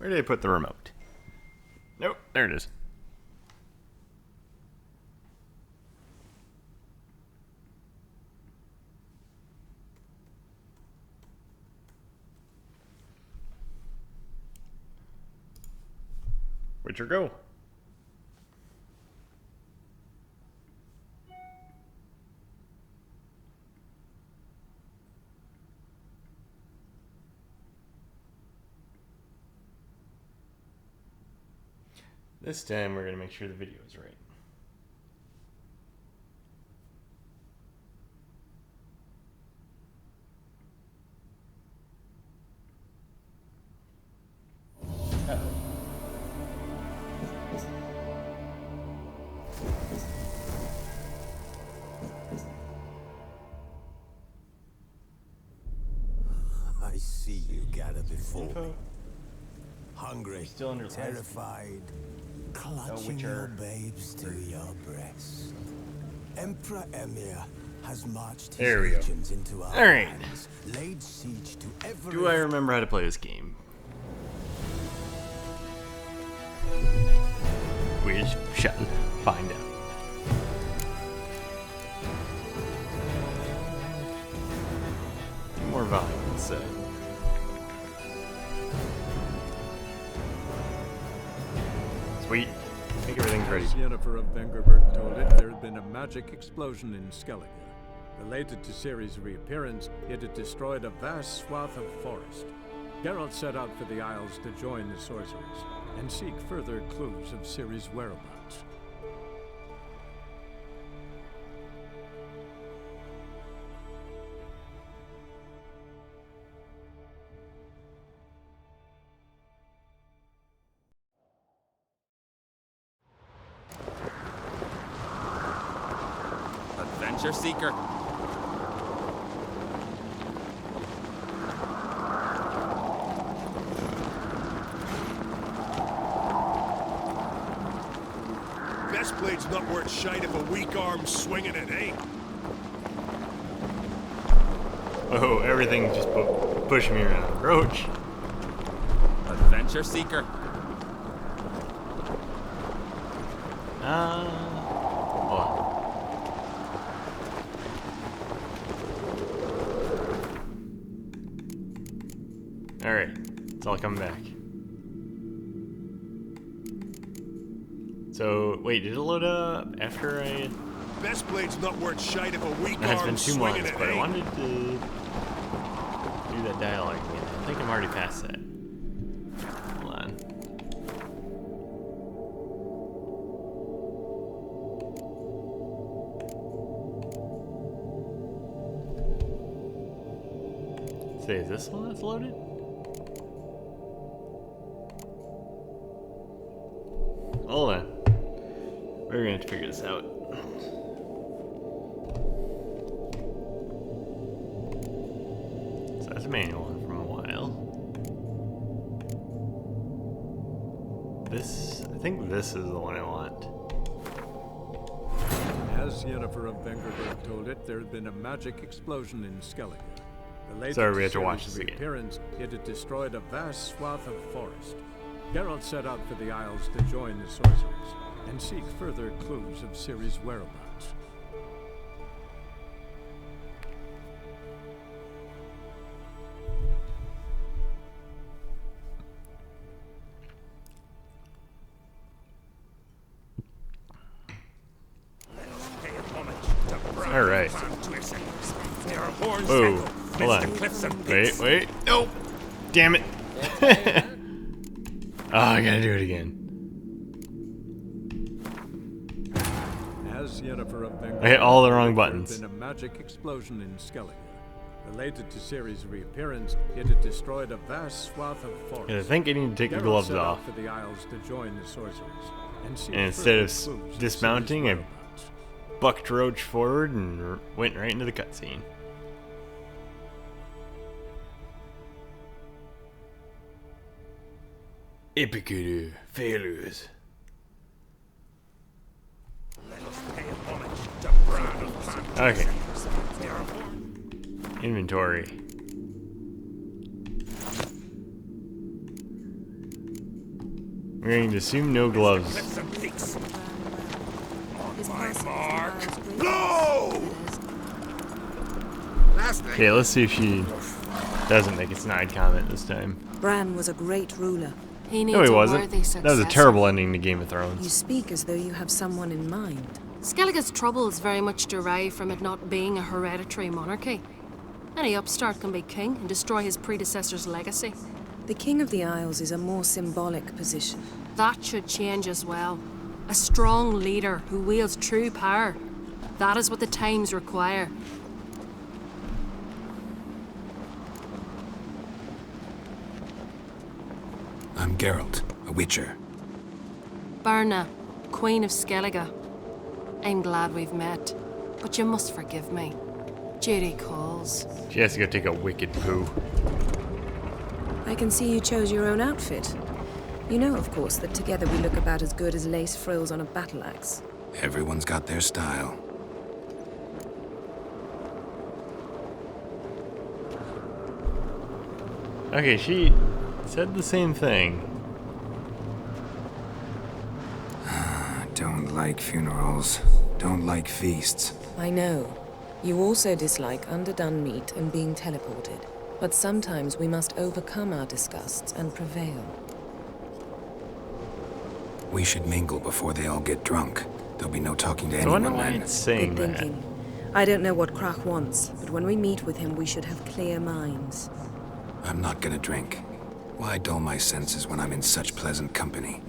Where did I put the remote? Nope, there it is. Witcher go. This time we're going to make sure the video is right. I see you gather before me. Hungry, Still under terrified, clutching your babes to your breast. Emperor Emir has marched his legions into our lands, laid siege to every... Do I remember how to play this game? We shall find out. More volume instead. Sweet. I think everything's ready. As Yennefer of Vengerberg told it, there had been a magic explosion in Skellige. Related to Ciri's reappearance, it had destroyed a vast swath of forest. Geralt set out for the Isles to join the sorcerers and seek further clues of Ciri's whereabouts. Adventure seeker. Best blade's not worth shite if a weak arm's swinging it, ain't. Oh, everything just pushing me around. Roach. Adventure seeker. Hold on. Alright, it's all coming back. So, wait, did it load up after I... Best blade's not worth shite if a weak It's been arm's 2 swinging months, it, but I ain't. wanted to do that dialogue again. I think I'm already past that. Hold on. Say, is this one that's loaded? Hold on. We're gonna have to figure this out. So that's a manual one from a while. This, I think this is the one I want. As Yennefer of Vengerberg told it, there had been a magic explosion in Skellige. Related Sorry, we have to Ciri's watch this again. reappearance, it had destroyed a vast swath of forest. Geralt set out for the Isles to join the sorcerers and seek further clues of Ciri's whereabouts. Alright. Whoa. Hold on. Wait. Nope. Damn it. Oh, I gotta do it again. As Yennefer of Vengerberg, I hit all the wrong there buttons. had been a magic explosion in Skellige. Related to Ciri's reappearance, it had destroyed a vast swath of forest. I think I need to take the Geralt gloves set out off. for the Isles to join the sorcerers and seek And instead of further clues dismounting, Ciri's I whereabouts. bucked Roach forward and went right into the cutscene. Epic failures. Okay. Inventory. We're going to assume no gloves. Okay, let's see if she doesn't make a snide comment this time. Bran was a great ruler. No, he wasn't. That was a terrible ending to Game of You Thrones. speak as though you have someone in mind. Skellige's troubles very much derive from it not being a hereditary monarchy. Any upstart can be king and destroy his predecessor's legacy. The King of the Isles is a more symbolic position. That should change as well. A strong leader who wields true power. That is what the times require. I'm Geralt, a Witcher. Birna, Queen of Skellige. I'm glad we've met, but you must forgive me. Duty calls. She has to go take a wicked poo. I can see you chose your own outfit. You know, of course, that together we look about as good as lace frills on a battle axe. Everyone's got their style. Okay, she said the same thing. Don't like funerals. Don't like feasts. I know. You also dislike underdone meat and being teleported. But sometimes we must overcome our disgusts and prevail. We should mingle before they all get drunk. There'll be no talking to I wonder anyone why then. it's saying Good that. thinking. I don't know what Krach wants, but when we meet with him, we should have clear minds. I'm not gonna drink. Why dull my senses when I'm in such pleasant company?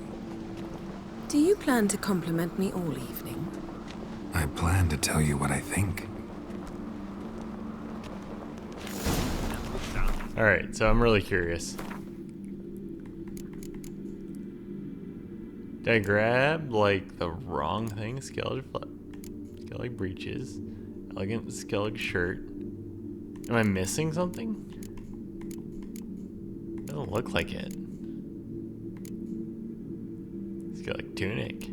Do you plan to compliment me all evening? I plan to tell you what I think. Alright, so I'm really curious. Did I grab, like, the wrong thing? Skellig breeches. Elegant Skellig shirt. Am I missing something? Doesn't look like it. Skellig tunic.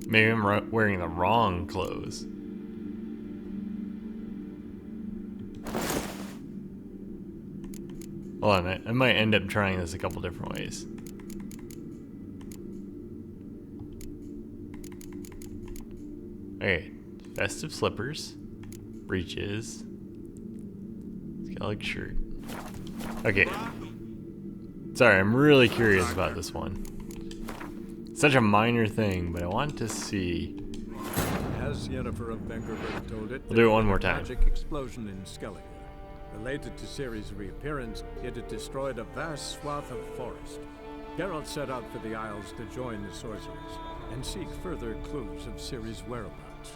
Maybe I'm wearing the wrong clothes. Hold on, I might end up trying this a couple different ways. Okay, festive slippers, breeches, Skellig shirt. Okay. Sorry, I'm really curious about this one. It's such a minor thing, but I want to see. As Yennefer of Vengerberg told it, We'll do it one more there time. was a magic explosion in Skellige. Related to Ciri's reappearance, it had destroyed a vast swath of forest. Geralt set out for the Isles to join the sorcerers and seek further clues of Ciri's whereabouts.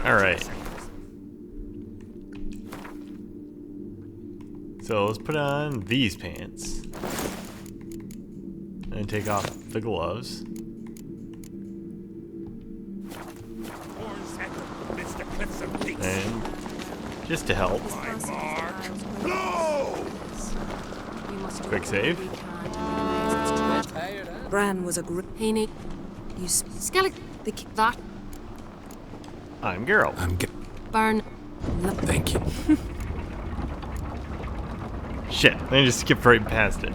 Alright. So let's put on these pants. And take off the gloves. And just to help. Quick save. Bran was a great... He need Skellig. The ki- That I'm Geralt. I'm Birna. Thank you. Shit, I just skipped right past it.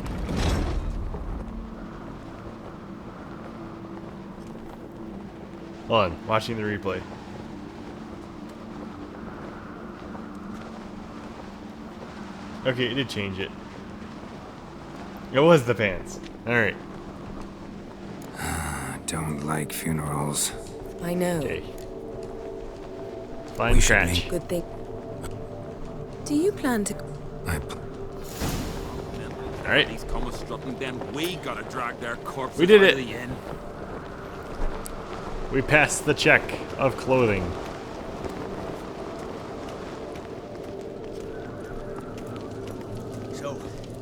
Hold on, watching the replay. Okay, it did change it. It was the pants. Alright. Don't like funerals. I know. Okay. Fine We should trash. make- Good thing. Do you plan to... Alright. These come strutting, then we gotta drag their corpses We did out it. of the inn. We passed the check of clothing. So,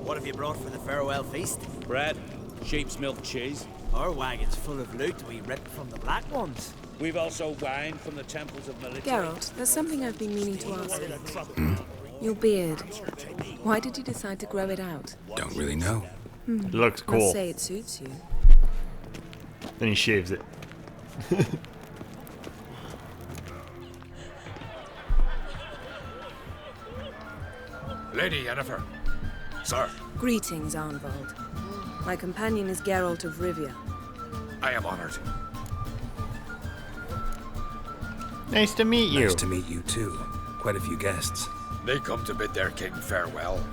what have you brought for the farewell feast? Bread, sheep's milk cheese. Our wagon's full of loot we ripped from the Black Ones. We've also wine from the temples of Military. Geralt, there's something I've been meaning to ask you. Your beard. Why did you decide to grow it out? Don't really know. It looks Must cool. say it suits you. Then he shaves it. Lady Yennefer. Sir, Greetings, Arnvald. My companion is Geralt of Rivia. I am honored. Nice to meet you. Nice to meet you too. Quite a few guests. They come to bid their king farewell.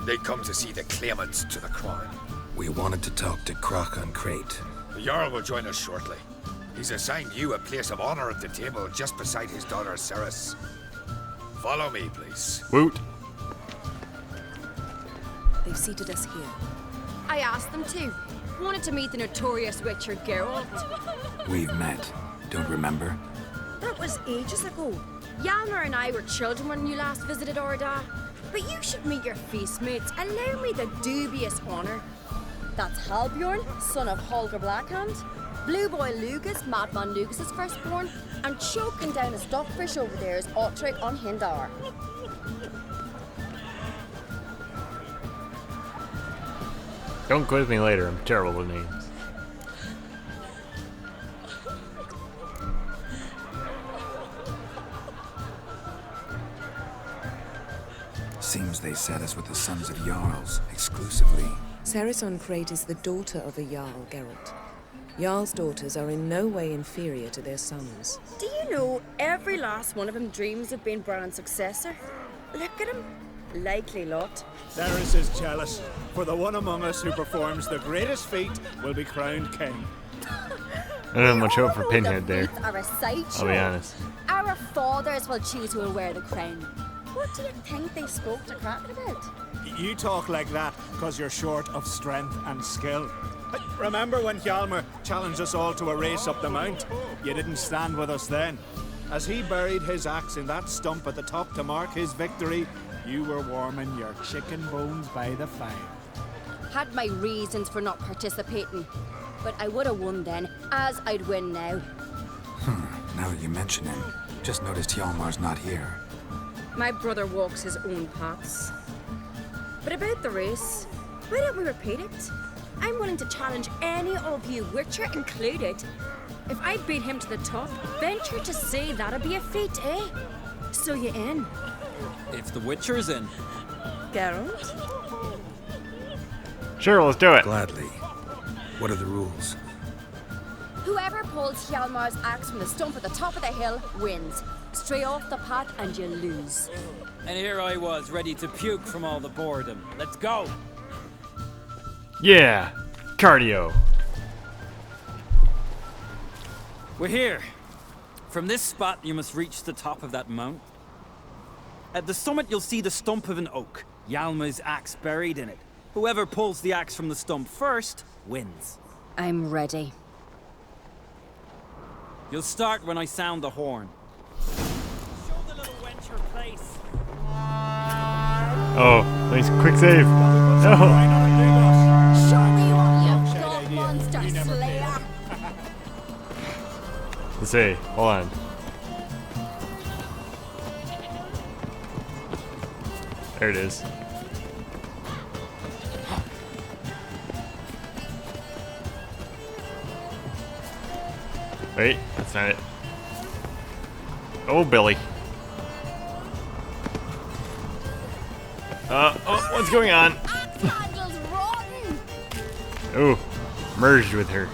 They come to see the claimants to the crown. We wanted to talk to Croc on Crate. The Jarl will join us shortly. He's assigned you a place of honor at the table just beside his daughter Ceres. Follow me, please. Woot. They've seated us here. I asked them to. Wanted to meet the notorious Witcher Geralt. We've met. Don't remember? That was ages ago. Hjalmar and I were children when you last visited Orda. But you should meet your feast mates. Allow me the dubious honor. That's Halbjorn, son of Holger Blackhand. Blue Boy Lugus, Madman Lugus' firstborn. And choking down a stockfish over there is Otric on Hindar. Don't quiz me later. I'm terrible with names. Seems they set us with the sons of Jarls, exclusively. Ceres on Crate is the daughter of a Jarl, Geralt. Jarl's daughters are in no way inferior to their sons. Do you know every last one of them dreams of being Bran's successor? Look at him. Likely lot. Ceres is jealous, for the one among us who performs the greatest feat will be crowned king. I don't have much hope for Pinhead there. Are a sideshow. I'll be honest. Our fathers will choose who will wear the crown. What do you think they spoke to Kraken about? You talk like that because you're short of strength and skill. Remember when Hjalmar challenged us all to a race up the mount? You didn't stand with us then. As he buried his axe in that stump at the top to mark his victory, you were warming your chicken bones by the fire. Had my reasons for not participating, but I would have won then, as I'd win now. Now that you mention it, just noticed Hjalmar's not here. My brother walks his own paths. But about the race, why don't we repeat it? I'm willing to challenge any of you, Witcher included. If I beat him to the top, venture to say that'd be a feat, eh? So you in? If the Witcher's in. Geralt? Sure, let's do it. Gladly. What are the rules? Whoever pulls Hjalmar's axe from the stump at the top of the hill wins. Stray off the path and you lose. And here I was, ready to puke from all the boredom. Let's go! Yeah, cardio. We're here. From this spot, you must reach the top of that mount. At the summit, you'll see the stump of an oak. Hjalmar's axe buried in it. Whoever pulls the axe from the stump first wins. I'm ready. You'll start when I sound the horn. Show the little wench her place. Oh, nice quick save. No. Show me what you've got, monster slayer. Let's see. Hold on. There it is. Wait, that's not it. Oh, Billy. Oh, what's going on? Oh, merged with her.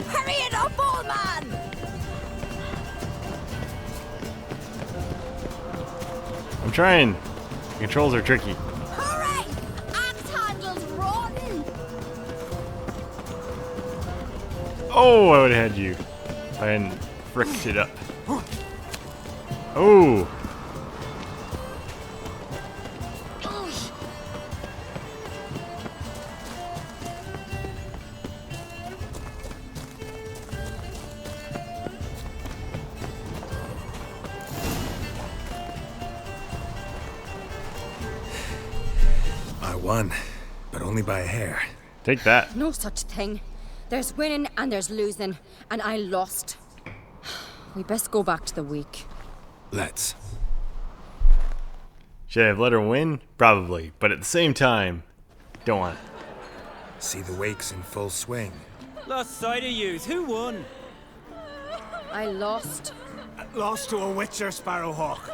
Hurry it up, old man! I'm trying. The controls are tricky. Hurry! Axe handle's rotten! Oh, I would have had you. I hadn't fricked it up. Oh! I won, but only by a hair. Take that. No such thing. There's winning and there's losing, and I lost. We best go back to the week. Let's. Should I have let her win? Probably, but at the same time, don't want it. See the wakes in full swing. Lost sight of yous. Who won? I lost. Lost to a witcher, Sparrowhawk.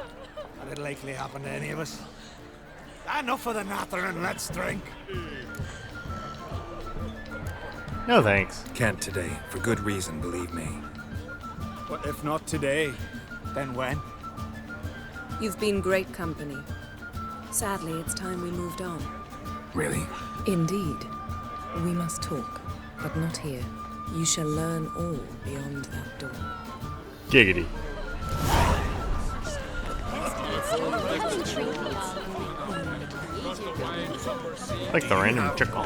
That'd likely happen to any of us. Enough of the nattering, let's drink. No thanks. Can't today, for good reason, believe me. But if not today, then when? You've been great company. Sadly, it's time we moved on. Really? Indeed. We must talk, but not here. You shall learn all beyond that door. Giggity. Like the random tickle.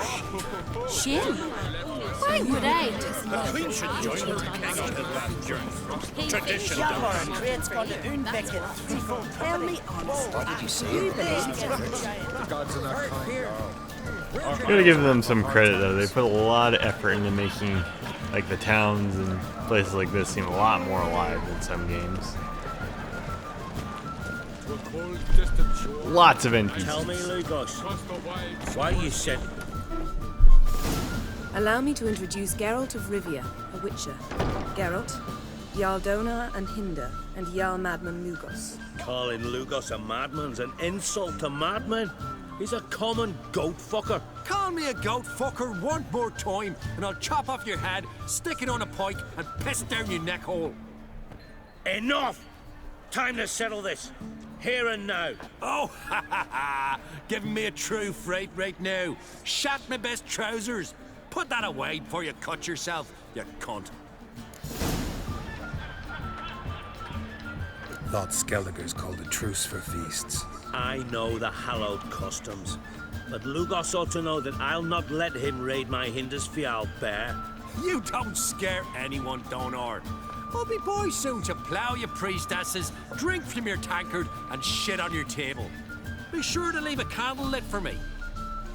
Shame. Why would I? The Queen should join the king on his last journey. Tradition. Tell me honestly. What did you say? Gotta give them some credit though. They put a lot of effort into making like the towns and places like this seem a lot more alive than some games. Lots of NPCs. Tell me, Lugos, why you sent? Allow me to introduce Geralt of Rivia, a witcher. Geralt, Jarl Donar and Hinder, and Jarl Madman Lugos. Calling Lugos a madman's an insult to madman. He's a common goat fucker. Call me a goat fucker one more time, and I'll chop off your head, stick it on a pike, and piss down your neck hole. Enough! Time to settle this. Here and now. Oh, ha ha ha! Giving me a true fright right now. Shat my best trousers. Put that away before you cut yourself, you cunt. Thought Skellige's called a truce for feasts. I know the hallowed customs, but Lugos ought to know that I'll not let him raid my Hindisfial bear. You don't scare anyone, Donar. We'll be boys soon to plough your priestesses, drink from your tankard, and shit on your table. Be sure to leave a candle lit for me.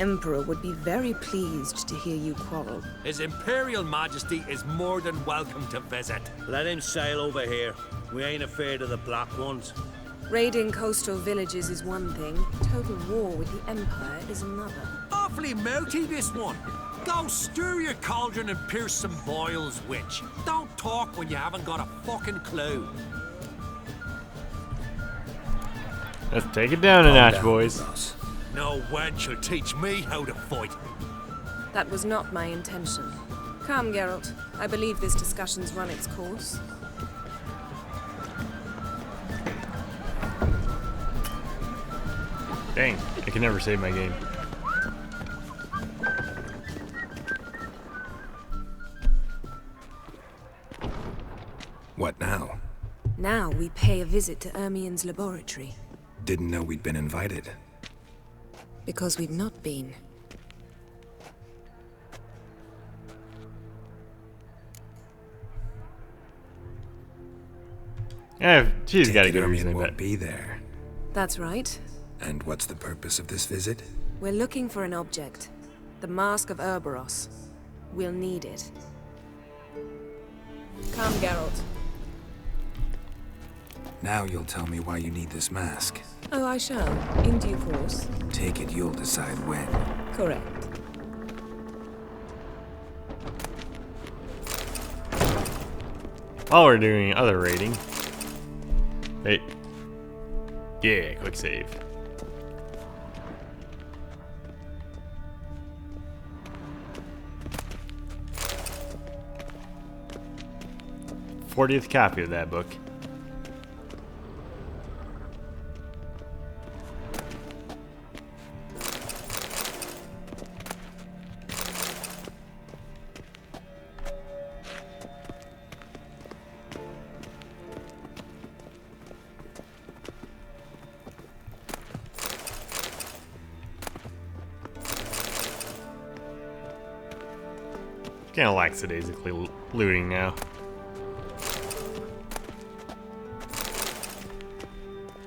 Emperor would be very pleased to hear you quarrel. His Imperial Majesty is more than welcome to visit. Let him sail over here. We ain't afraid of the Black Ones. Raiding coastal villages is one thing. Total war with the Empire is another. Awfully melty, this one. Go stir your cauldron and pierce some boils, witch. Don't talk when you haven't got a fucking clue. Let's take it down a notch, boys. No wench will teach me how to fight. That was not my intention. Come, Geralt. I believe this discussion's run its course. Dang, I can never save my game. What now? Now we pay a visit to Ermien's laboratory. Didn't know we'd been invited. Because we've not been. She's got a good Ermien reason, I won't bet. be there. That's right. And what's the purpose of this visit? We're looking for an object. The Mask of Urboros. We'll need it. Come, Geralt. Now you'll tell me why you need this mask. Oh, I shall. In due course. Take it you'll decide when. Correct. While we're doing other raiding. Hey. Yeah, quick save. '40th copy of that book. Kind of lackadaisically looting now.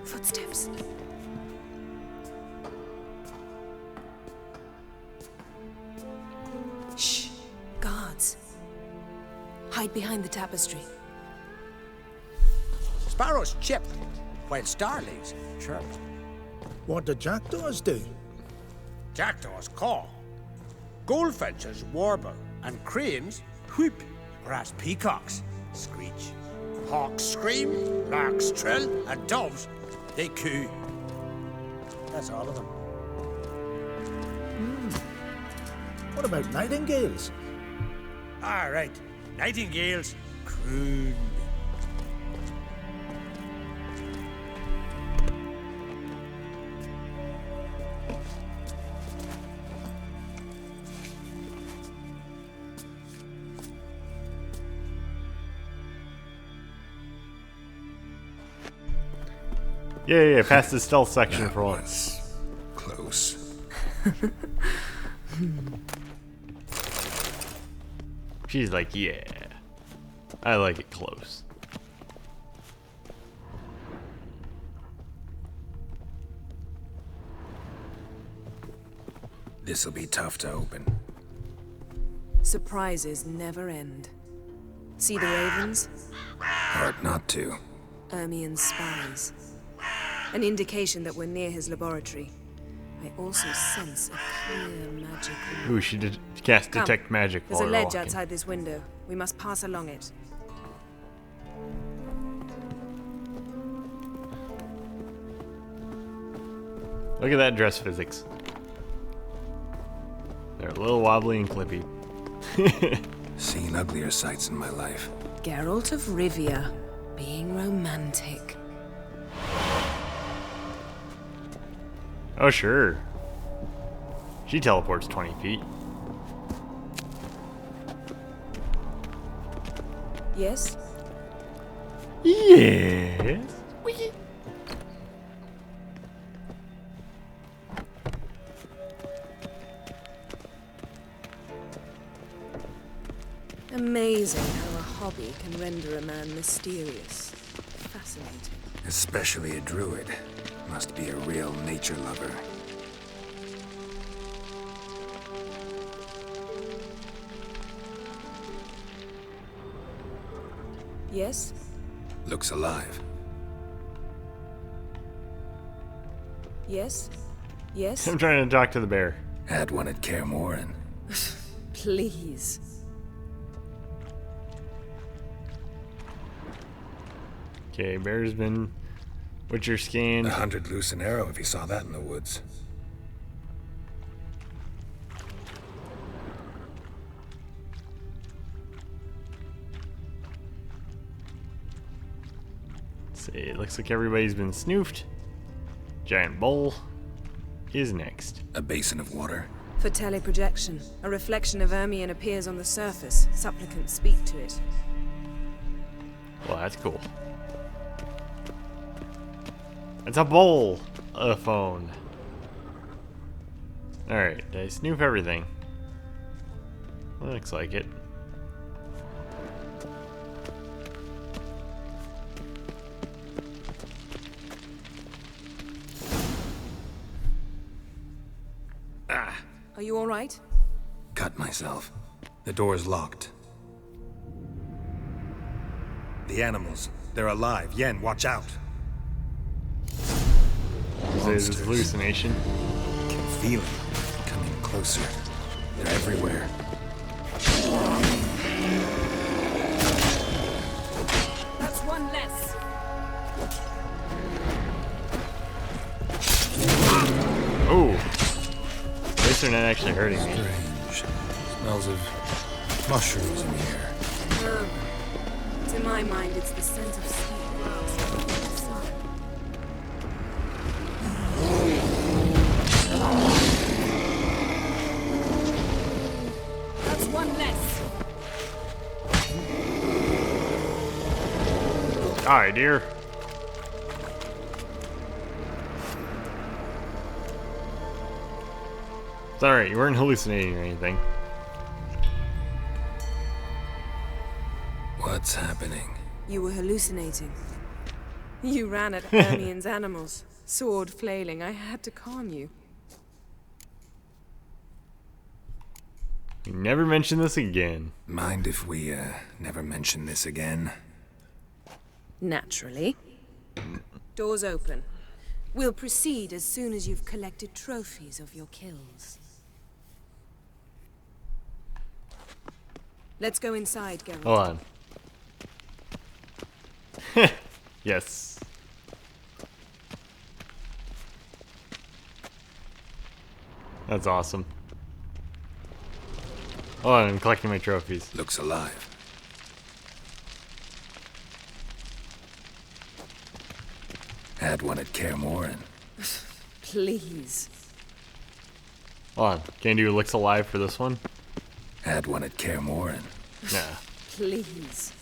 Footsteps. Shh. Guards. Hide behind the tapestry. Sparrow's chip. while starlings chirp. What do jackdaws do? Jackdaws caw. Goldfinches warble, and cranes whoop, whereas peacocks screech. Hawks scream, larks trill, and doves, they coo. That's all of them. What about nightingales? All right, nightingales croon. Yeah, past the stealth section That for once. was close. She's like, yeah. I like it close. This'll be tough to open. Surprises never end. See the ravens? Hard not to. Ermien's spies. An indication that we're near his laboratory. I also sense a clear magical... Ooh, she did cast Come. detect magic There's while a we're ledge walking. outside this window. We must pass along it. Look at that dress physics. They're a little wobbly and clippy. Seen uglier sights in my life. Geralt of Rivia, being romantic. Oh, sure. She teleports 20 feet. Yes? Yes. Wee. Amazing how a hobby can render a man mysterious. Fascinating. Especially a druid. Must be a real nature lover. Yes? Looks alive. Yes? Yes? I'm trying to talk to the bear. Had one at Kaer Morhen. Please. Okay, bear's been Witcher scanned. 100 loose an arrow if he saw that in the woods. See, it looks like everybody's been snoofed. Giant bowl is next. A basin of water. For teleprojection, a reflection of Ermien appears on the surface. Supplicants speak to it. Well, that's cool. It's a bowl. A phone. Alright, did I snoof everything? Looks like it. Are you all right? Cut myself. The door's locked. The animals. They're alive. Yen, watch out. Is it a hallucination? Can feel it. Coming closer. They're everywhere. That's one less. Oh! At least they're not actually hurting me. Strange. Smells of mushrooms in the air. To my mind, it's the scent of sweet grass in the sun. That's one less. Die, dear. It's alright, you weren't hallucinating or anything. What's happening? You were hallucinating. You ran at Ermien's animals, sword flailing. I had to calm you. You never mention this again. Mind if we, never mention this again? Naturally. Doors open. We'll proceed as soon as you've collected trophies of your kills. Let's go inside, Geralt. Hold on. Yes. That's awesome. Hold on, I'm collecting my trophies. Looks alive. Had one at Kaer Morhen. Please. Hold on, can you do looks alive for this one? Had one at Kaer Morhen. Nah. Please.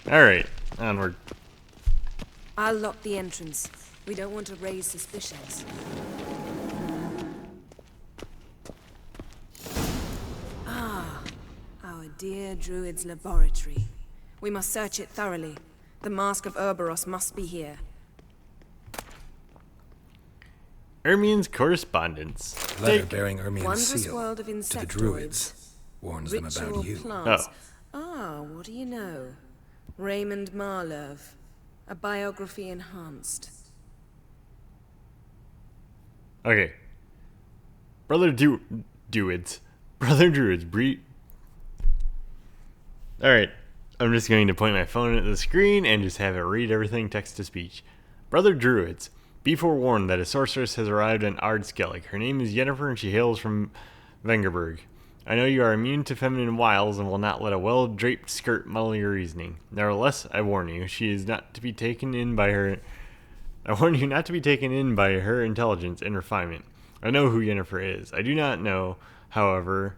Alright, onward. I'll lock the entrance. We don't want to raise suspicions. Ah, our dear Druid's laboratory. We must search it thoroughly. The Mask of Urboros must be here. Ermien's correspondence. Letter bearing Ermien's Wondrous seal world of to the insectoids. druids. Warns them Ritual about you. plants. Ah, what do you know? Raymond Marlove. A biography enhanced. Okay. Brother Druids. Brother Druids. Alright. I'm just going to point my phone at the screen and just have it read everything text to speech. Brother Druids. Be forewarned that a sorceress has arrived in Ard Skellig. Her name is Yennefer and she hails from Vengerberg. I know you are immune to feminine wiles and will not let a well-draped skirt muddle your reasoning. Nevertheless, I warn you, she is not to be taken in by her... I warn you not to be taken in by her intelligence and refinement. I know who Yennefer is. I do not, however,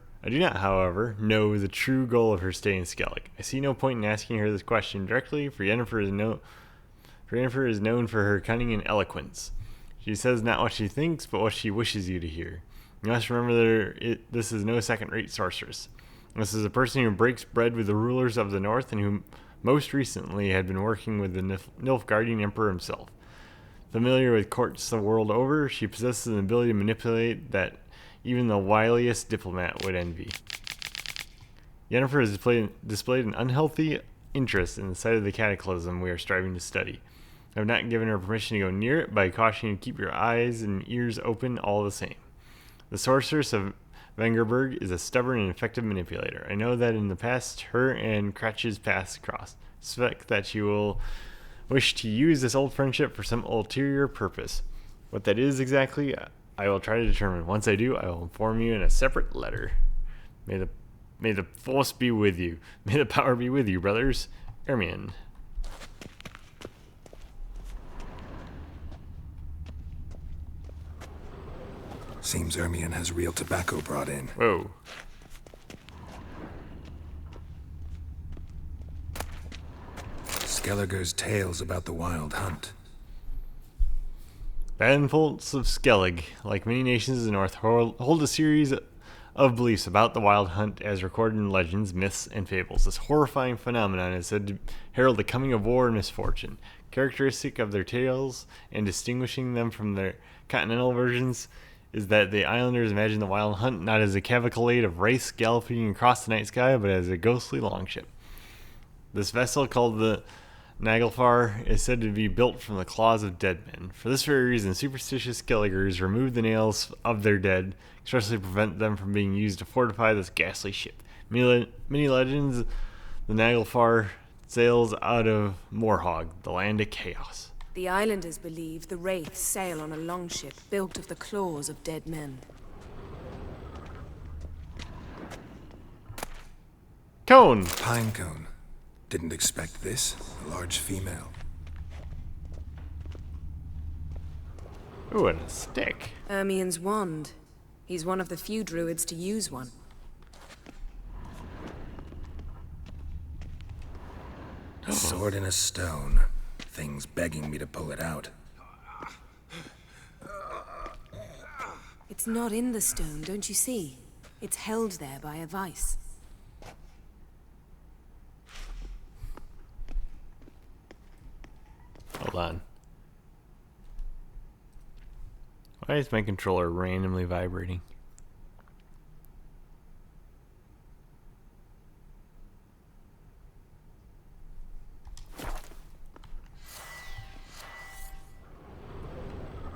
know the true goal of her stay in Skellig. I see no point in asking her this question directly, for Yennefer is known for her cunning and eloquence. She says not what she thinks, but what she wishes you to hear. You must remember this is no second-rate sorceress. This is a person who breaks bread with the rulers of the north and who most recently had been working with the Nilfgaardian Emperor himself. Familiar with courts the world over, she possesses an ability to manipulate that even the wiliest diplomat would envy. Yennefer has displayed an unhealthy interest in the site of the cataclysm we are striving to study. I have not given her permission to go near it, but I caution you to keep your eyes and ears open all the same. The sorceress of Vengerberg is a stubborn and effective manipulator. I know that in the past, her and Cratch's paths crossed. Suspect that she will wish to use this old friendship for some ulterior purpose. What that is exactly, I will try to determine. Once I do, I will inform you in a separate letter. May the force be with you. May the power be with you, brothers. Ermien. Seems Ermien has real tobacco brought in. Whoa. Skelliger's tales about the wild hunt. Banfolks of Skellig, like many nations of the north, hold a series of beliefs about the wild hunt as recorded in legends, myths, and fables. This horrifying phenomenon is said to herald the coming of war and misfortune. Characteristic of their tales and distinguishing them from their continental versions is that the islanders imagine the wild hunt not as a cavalcade of wraiths galloping across the night sky, but as a ghostly longship. This vessel, called the Naglfar, is said to be built from the claws of dead men. For this very reason, superstitious Skelligers remove the nails of their dead, expressly prevent them from being used to fortify this ghastly ship. Many legends, the Naglfar sails out of Morhog, the land of chaos. The islanders believe the wraiths sail on a longship built of the claws of dead men. Cone! Pinecone. Didn't expect this. A large female. Ooh, and a stick. Ermien's wand. He's one of the few druids to use one. A sword in a stone. Thing's begging me to pull it out. It's not in the stone, don't you see? It's held there by a vice. Hold on. Why is my controller randomly vibrating?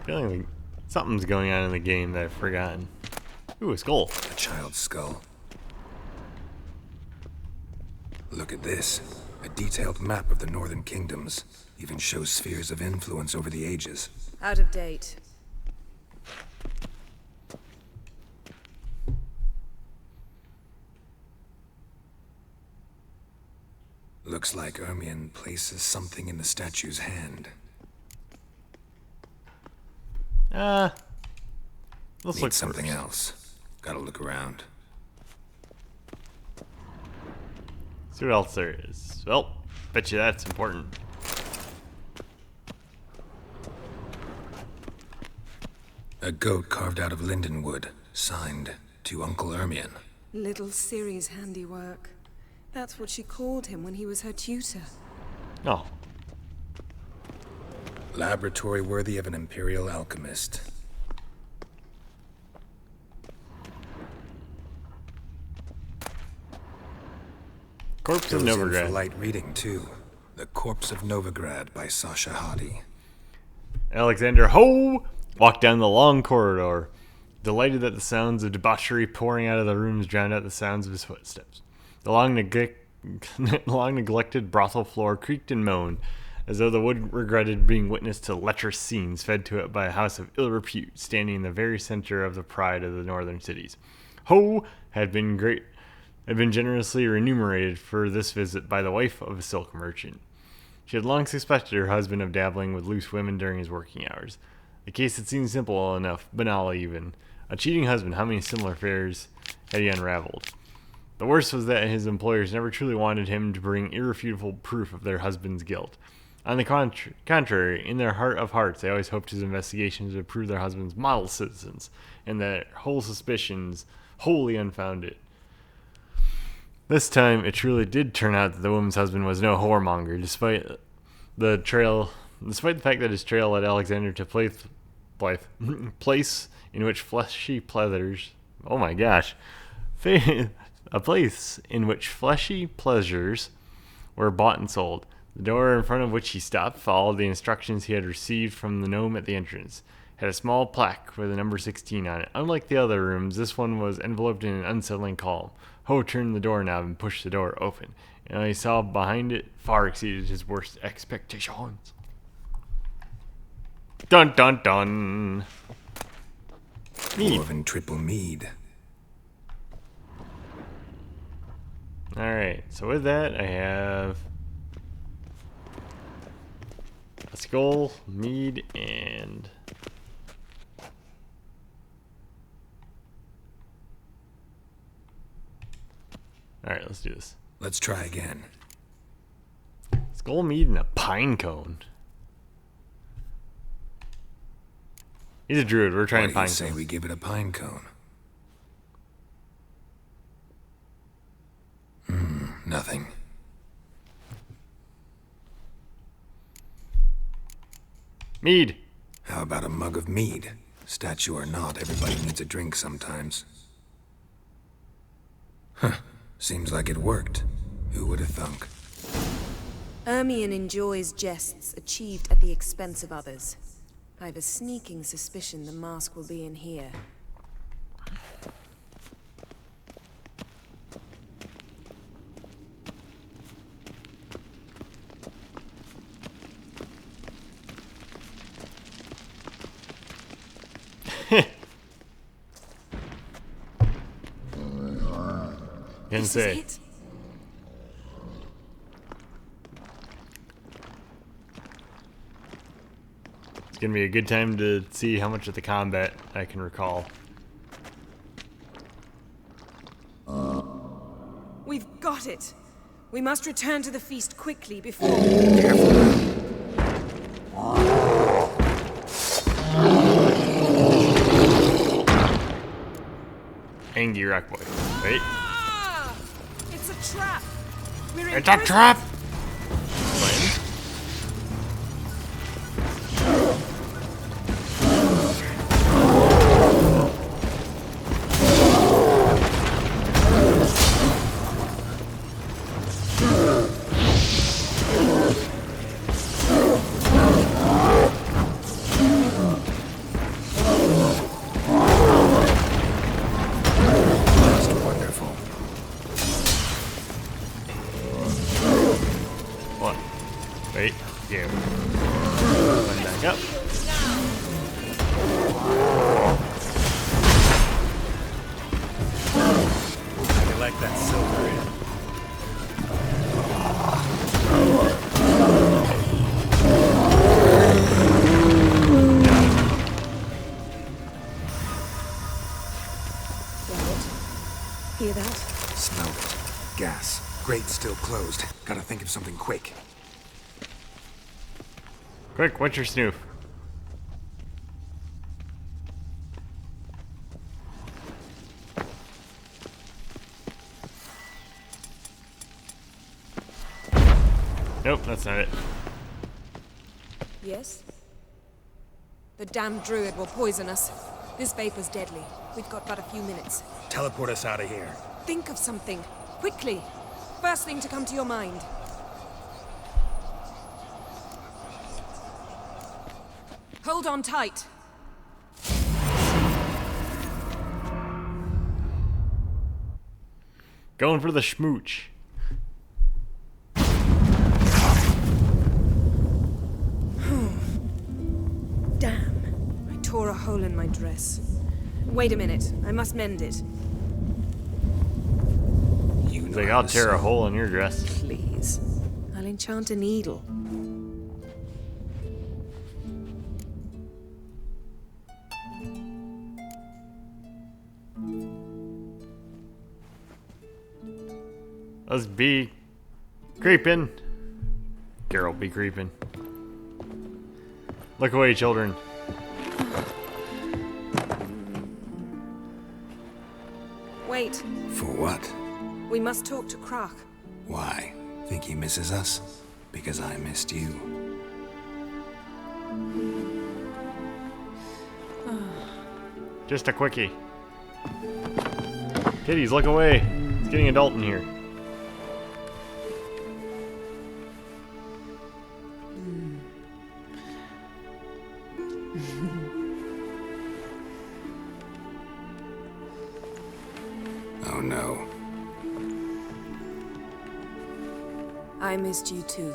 feeling like something's going on in the game that I've forgotten. Ooh, a skull. A child's skull. Look at this. A detailed map of the Northern Kingdoms. Even shows spheres of influence over the ages. Out of date. Looks like Ermion places something in the statue's hand. Let's Need look something first. else. Gotta look around. See what else there is. Well, bet you that's important. A goat carved out of lindenwood, signed to Uncle Ermion. Little Ciri's handiwork. That's what she called him when he was her tutor. Oh. Laboratory worthy of an imperial alchemist. Corpse of Goes in Novigrad. for light reading too. The Corpse of Novigrad by Sasha Hadi. Alexander Ho walked down the long corridor, delighted that the sounds of debauchery pouring out of the rooms drowned out the sounds of his footsteps. The long neglected brothel floor creaked and moaned, as though the wood regretted being witness to lecherous scenes fed to it by a house of ill repute standing in the very center of the pride of the northern cities. Ho had been generously remunerated for this visit by the wife of a silk merchant. She had long suspected her husband of dabbling with loose women during his working hours. The case had seemed simple enough, banal even. A cheating husband, how many similar affairs had he unraveled? The worst was that his employers never truly wanted him to bring irrefutable proof of their husband's guilt. On the contrary, in their heart of hearts, they always hoped his investigations would prove their husbands model citizens, and that whole suspicions wholly unfounded. This time, it truly did turn out that the woman's husband was no whoremonger, despite the fact that his trail led Alexander to place in which fleshy pleasures. Oh my gosh, a place in which fleshy pleasures were bought and sold. The door in front of which he stopped followed the instructions he had received from the gnome at the entrance. It had a small plaque with the number 16 on it. Unlike the other rooms, this one was enveloped in an unsettling calm. Ho turned the doorknob and pushed the door open, and what he saw behind it far exceeded his worst expectations. Dun dun dun! Dwarven triple mead. Alright, so with that, I have a skull, mead, and alright, let's do this. Let's try again. Skull, mead, and a pine cone. He's a druid. We're trying pine Say cone. we give it a pine cone. Nothing. Mead. How about a mug of mead? Statue or not, everybody needs a drink sometimes. Huh. Seems like it worked. Who would have thunk? Ermion enjoys jests achieved at the expense of others. I have a sneaking suspicion the mask will be in here. Didn't say. It's gonna be a good time to see how much of the combat I can recall. We've got it! We must return to the feast quickly before... Angie Rockboy. Wait. Ah! It's a trap! We're in It's a trap! Hear that? Smelled it. Gas. Grate's still closed. Gotta think of something quick. Quick, what's your snoof? Nope, that's not it. Yes? The damned druid will poison us. This vapor's deadly. We've got but a few minutes. Teleport us out of here. Think of something. Quickly. First thing to come to your mind. Hold on tight. Going for the schmooch. Damn. I tore a hole in my dress. Wait a minute. I must mend it. It's like, I'll tear a hole in your dress. Please. I'll enchant a needle. Let's be creeping. Geralt, be creeping. Look away, children. Wait. For what? We must talk to Croc. Why? Think he misses us? Because I missed you. Just a quickie. Kiddies, look away. It's getting adult in here. Oh no. I missed you too.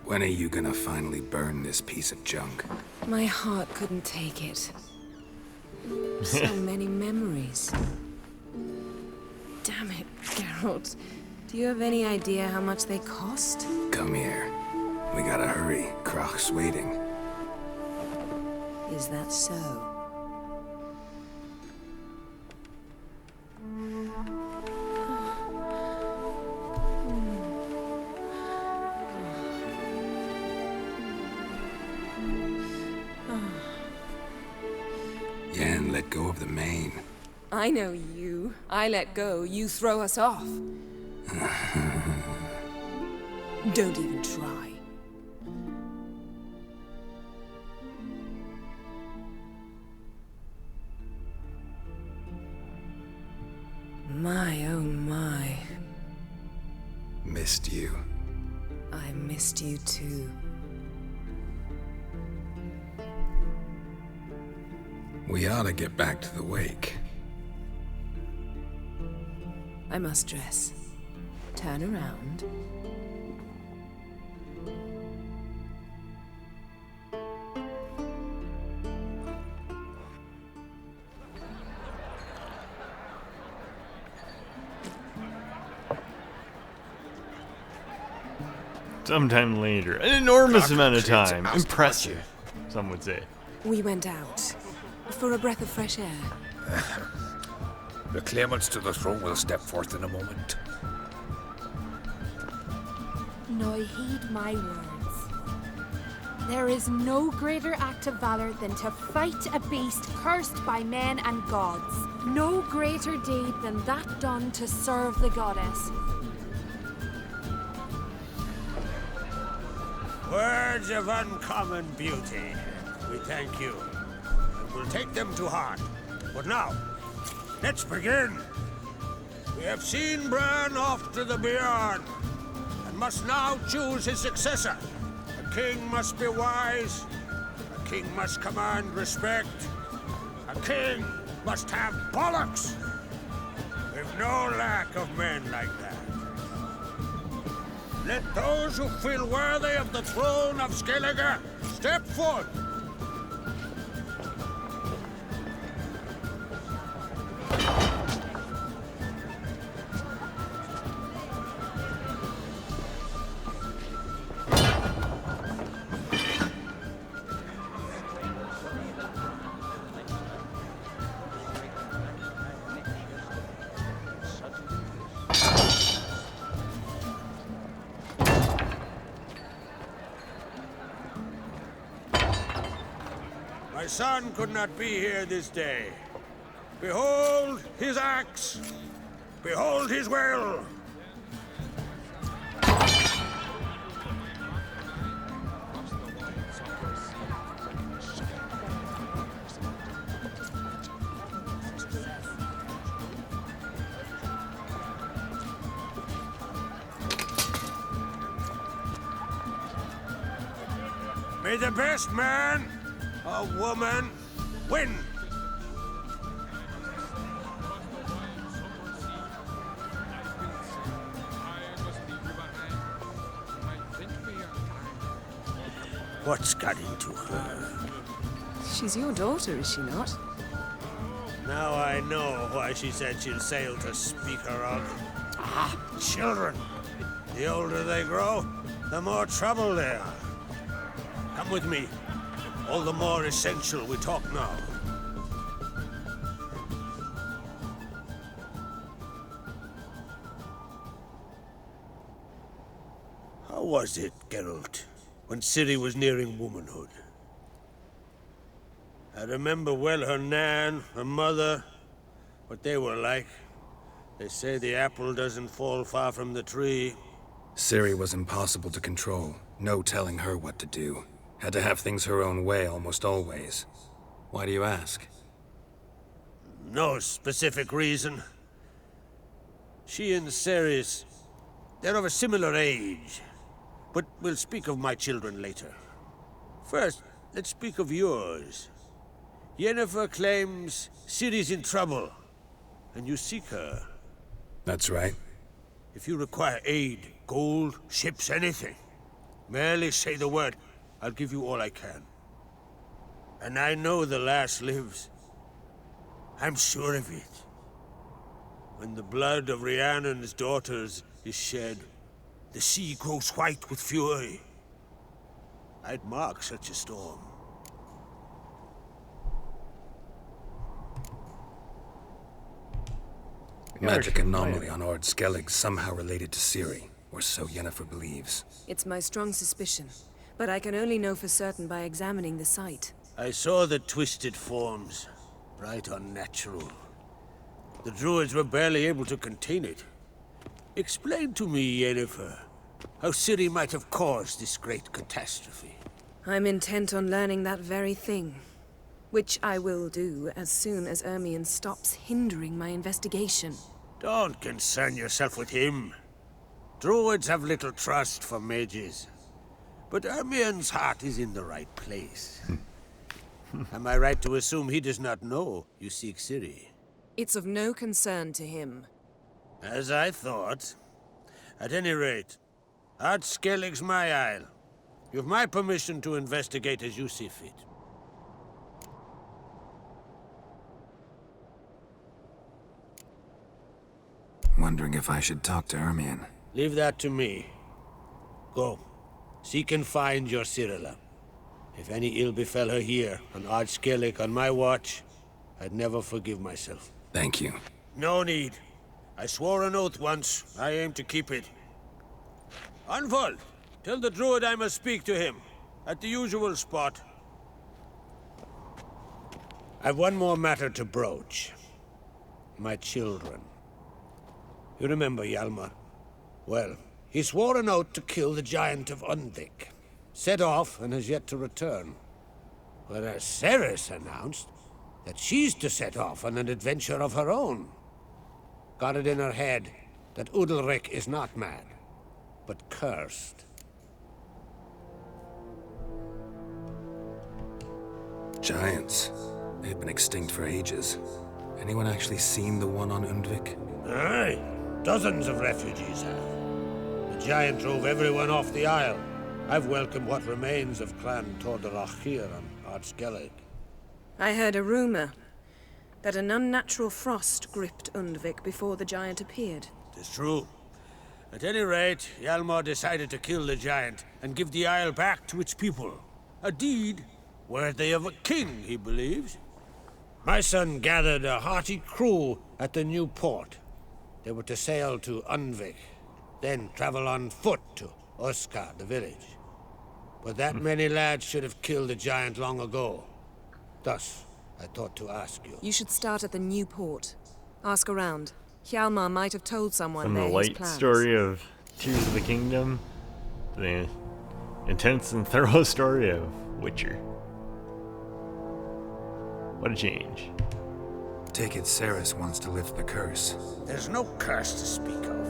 When are you gonna finally burn this piece of junk? My heart couldn't take it. So many memories. Damn it, Geralt. Do you have any idea how much they cost? Come here. We gotta hurry. Croc's waiting. Is that so? Yen let go of the mane. I know you. I let go, you throw us off. Don't even try. My, oh my. Missed you. I missed you too. We ought to get back to the wake. I must dress. Turn around. Sometime later. An enormous amount of time. Impressive, some would say. We went out. For a breath of fresh air. The claimants to the throne will step forth in a moment. Now heed my words. There is no greater act of valor than to fight a beast cursed by men and gods. No greater deed than that done to serve the goddess. Words of uncommon beauty. We thank you. And we'll take them to heart. But now, let's begin. We have seen Bran off to the Beyond, and must now choose his successor. A king must be wise. A king must command respect. A king must have bollocks. We've no lack of men like that. Let those who feel worthy of the throne of Skellige step forth. My son could not be here this day. Behold his axe. Behold his will. May the best man or woman win. What's got into her? She's your daughter, is she not? Now I know why she said she'll sail to speak her of. Ah, children. The older they grow, the more trouble they are. Come with me. All the more essential we talk now. How was it, Geralt, when Ciri was nearing womanhood? I remember well her nan, her mother, what they were like. They say the apple doesn't fall far from the tree. Ciri was impossible to control. No telling her what to do. Had to have things her own way almost always. Why do you ask? No specific reason. She and Ceres, they're of a similar age. But we'll speak of my children later. First, let's speak of yours. Yennefer claims Ciri's in trouble, and you seek her. That's right. If you require aid, gold, ships, anything, merely say the word. I'll give you all I can. And I know the lass lives. I'm sure of it. When the blood of Rhiannon's daughters is shed, the sea grows white with fury. I'd mark such a storm. Magic anomaly on Ard Skellig somehow related to Ciri, or so Yennefer believes. It's my strong suspicion, but I can only know for certain by examining the site. I saw the twisted forms, right unnatural. The druids were barely able to contain it. Explain to me, Yennefer, how Ciri might have caused this great catastrophe. I'm intent on learning that very thing, which I will do as soon as Ermion stops hindering my investigation. Don't concern yourself with him. Druids have little trust for mages. But Ermion's heart is in the right place. Am I right to assume he does not know you seek Ciri? It's of no concern to him. As I thought. At any rate, Ard Skellig's my isle. You have my permission to investigate as you see fit. Wondering if I should talk to Ermion. Leave that to me. Go. Seek and find your Cirilla. If any ill befell her here, on Ard Skellig on my watch, I'd never forgive myself. Thank you. No need. I swore an oath once. I aim to keep it. Anvald, tell the druid I must speak to him. At the usual spot. I've one more matter to broach. My children. You remember Hjalmar? Well, he swore an oath to kill the Giant of Undvik. Set off and has yet to return. Whereas Ceres announced that she's to set off on an adventure of her own. Got it in her head that Udalryk is not mad, but cursed. Giants. They've been extinct for ages. Anyone actually seen the one on Undvik? Aye. Dozens of refugees have. The giant drove everyone off the Isle. I've welcomed what remains of Clan Tordarach here on Ard Skellig. I heard a rumor that an unnatural frost gripped Undvik before the giant appeared. It's true. At any rate, Hjalmar decided to kill the giant and give the Isle back to its people. A deed worthy of a king, he believes. My son gathered a hearty crew at the new port. They were to sail to Undvik, then travel on foot to Oskar, the village. But that many lads should have killed the giant long ago. Thus, I thought to ask you. You should start at the new port. Ask around. Hjalmar might have told someone From the there his light plans. story of Tears of the Kingdom to the intense and thorough story of Witcher. What a change. Take it Cerys wants to lift the curse. There's no curse to speak of.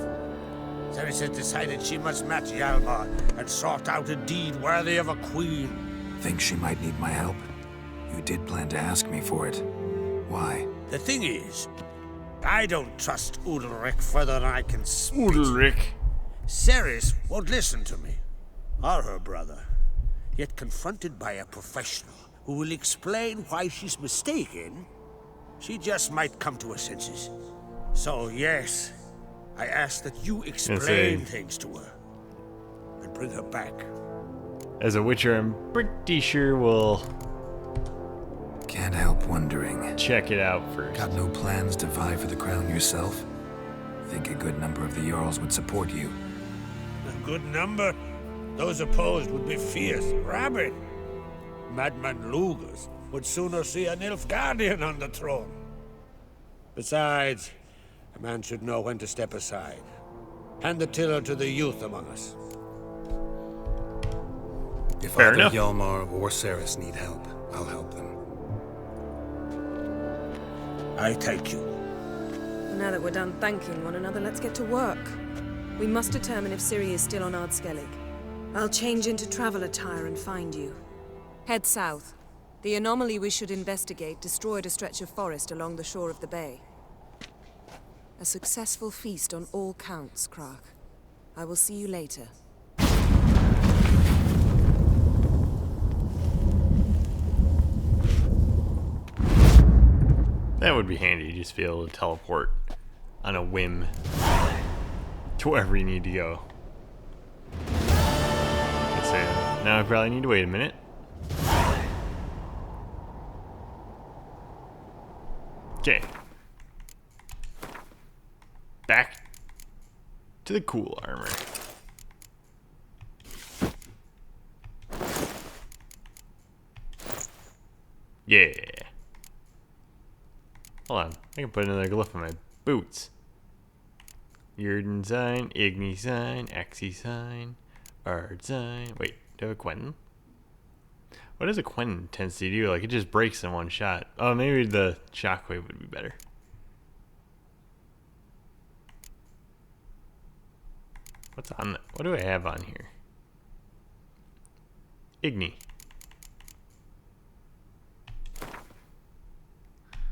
Cerys has decided she must match Hjalmar and sought out a deed worthy of a queen. Think she might need my help? You did plan to ask me for it. Why? The thing is, I don't trust Udalryk further than I can speak. Udalryk. Cerys won't listen to me, or her brother. Yet confronted by a professional who will explain why she's mistaken, she just might come to her senses. So yes, I ask that you explain things to her and bring her back. As a Witcher, I'm pretty sure we'll Can't help wondering. check it out first. Got no plans to vie for the crown yourself? Think a good number of the Jarls would support you. A good number? Those opposed would be fierce, rabid. Madman Lugus would sooner see a Nilfgaardian on the throne. Besides, a man should know when to step aside. Hand the tiller to the youth among us. If Fair either enough. Hjalmar or Cerys need help, I'll help them. I thank you. Now that we're done thanking one another, let's get to work. We must determine if Ciri is still on Ardskellig. I'll change into travel attire and find you. Head south. The anomaly we should investigate destroyed a stretch of forest along the shore of the bay. A successful feast on all counts, Krak. I will see you later. That would be handy, just be able to teleport on a whim to wherever you need to go. Let's say, now I probably need to wait a minute. Okay. Back to the cool armor. Yeah. Hold on, I can put another glyph on my boots. Yrden sign, Igni sign, Axi sign, Ard sign. Wait, do I have a Quentin? What does a Quentin tends to do? Like, it just breaks in one shot. Oh, maybe the shockwave would be better. What's on that? What do I have on here? Igni.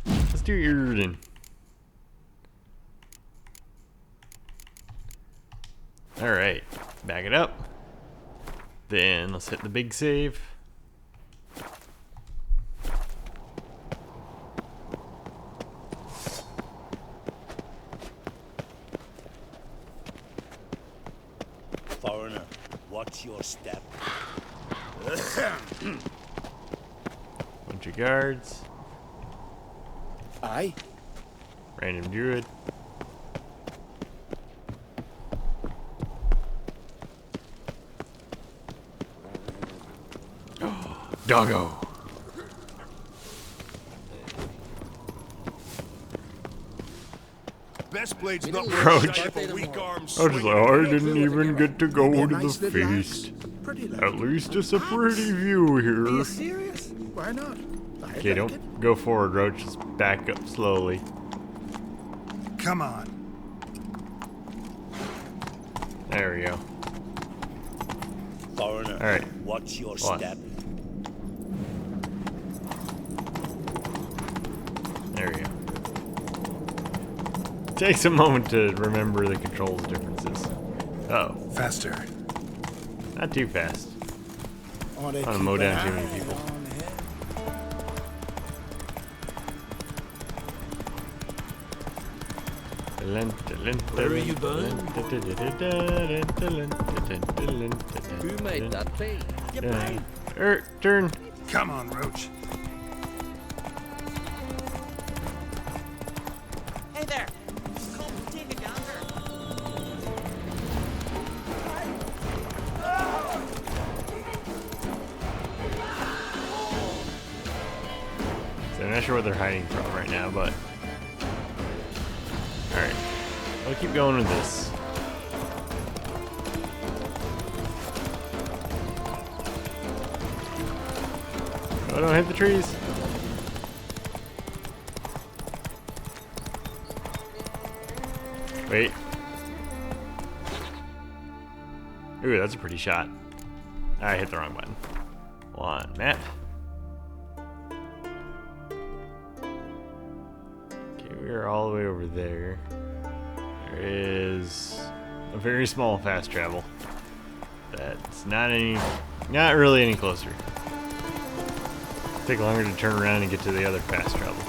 Let's do Yrden. Alright, back it up. Then let's hit the big save. Foreigner, watch your step. Bunch of guards. Aye. Random druid. Doggo. Best blade's not Roach. worth shite if a weak arm I swinging didn't even get to go to the feast. At least it's a pretty view here. Serious? Why not? Okay, don't go forward, Roach. Just back up slowly. Come on. There we go. Foreigner, Alright. watch your Hold on. step. There we go. Takes a moment to remember the controls differences. Oh. Faster. Not too fast. I want to mow down too many people. Where are you going? Who made that thing? Turn. Come on, Roach. Hey there! Come take a gander. sure what they're hiding from right now, but... Alright. We'll keep going with this. Oh, don't hit the trees. Wait. Ooh, that's a pretty shot. I hit the wrong button. Hold on, map. Okay, we are all the way over there. There is a very small fast travel. That's not really any closer. Take longer to turn around and get to the other fast travel.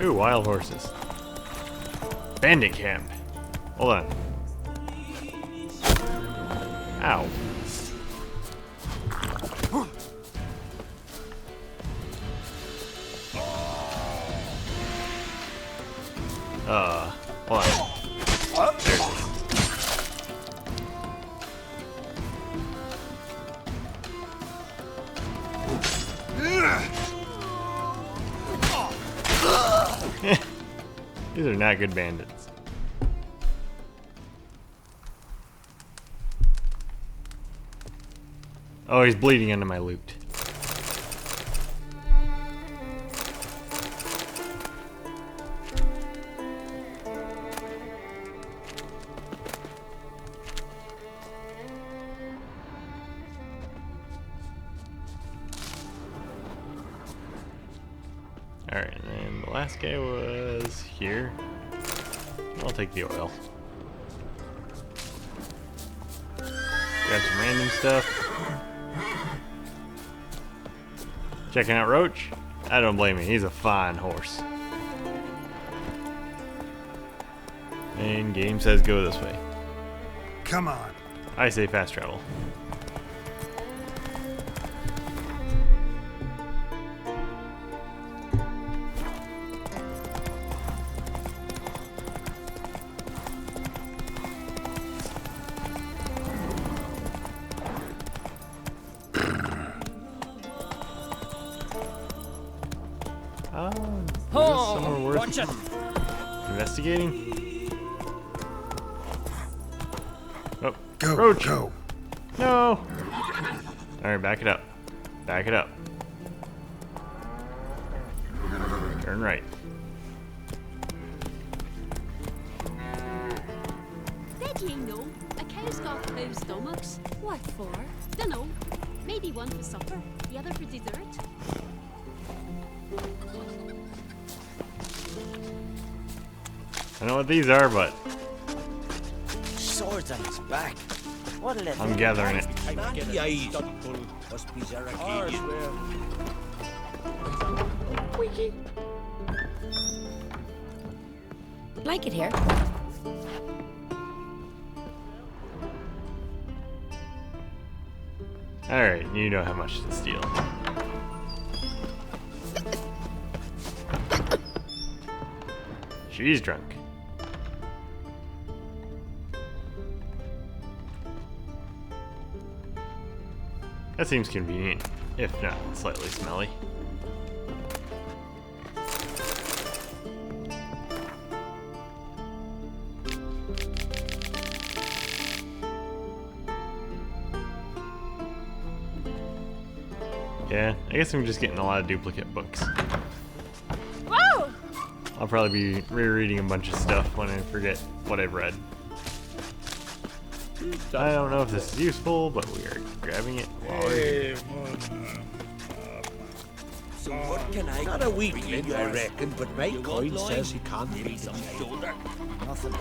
Ooh, wild horses. Bandit camp. Hold on. Ow. Hold on. There it is. These are not good bandits. Oh, he's bleeding into my loot. Alright, and then the last guy was here. I'll take the oil. Grab some random stuff. Checking out Roach? I don't blame him, he's a fine horse. And game says go this way. Come on. I say fast travel. Oh, watch it. Investigating. Oh, go, Roach. Go. No. All right, back it up. Back it up. Turn right. Did you know a cow's got two stomachs? What for? Dunno. Maybe one for supper, the other for dessert. I know what these are, but swords on his back. What'll it I'm gathering it. Must be Zaracadian. Like it here. Alright, you know how much to steal. She's drunk. That seems convenient, if not slightly smelly. Yeah, I guess I'm just getting a lot of duplicate books. Whoa! I'll probably be rereading a bunch of stuff when I forget what I've read. I don't know if this is useful, but we are grabbing it while we're here. So what can I... Not a weak link, I reckon, but my coin says he can't beat some shoulder. Nothing.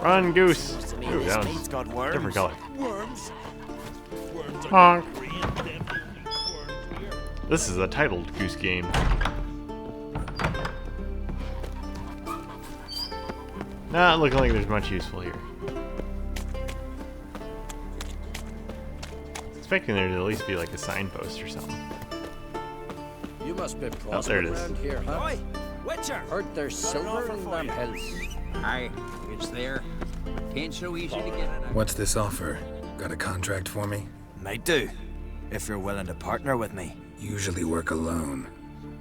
Run, goose! Ooh, that was different color. Worms. Honk. This is a titled goose game. Not looking like there's much useful here. expecting there to at least be like a signpost or something. You must be Oh, there it prosperous is. around here, huh? Oi, Witcher! Heard there's silver in them hills. Aye, it's there. Ain't so easy to get it. What's this offer? Got a contract for me? Might do, if you're willing to partner with me. Usually work alone.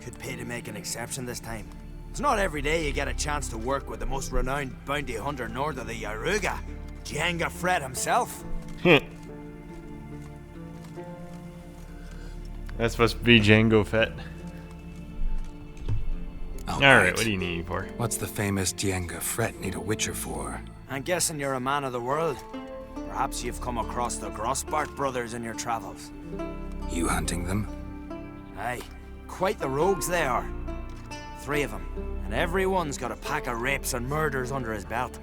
Could pay to make an exception this time. It's not every day you get a chance to work with the most renowned bounty hunter north of the Yaruga, Jenga Fred himself. That's supposed to be Jango Fett. Alright, what do you need me for? What's the famous Jenga Fret need a Witcher for? I'm guessing you're a man of the world. Perhaps you've come across the Grossbart brothers in your travels. You hunting them? Aye, quite the rogues they are. 3 of them, and every one's got a pack of rapes and murders under his belt.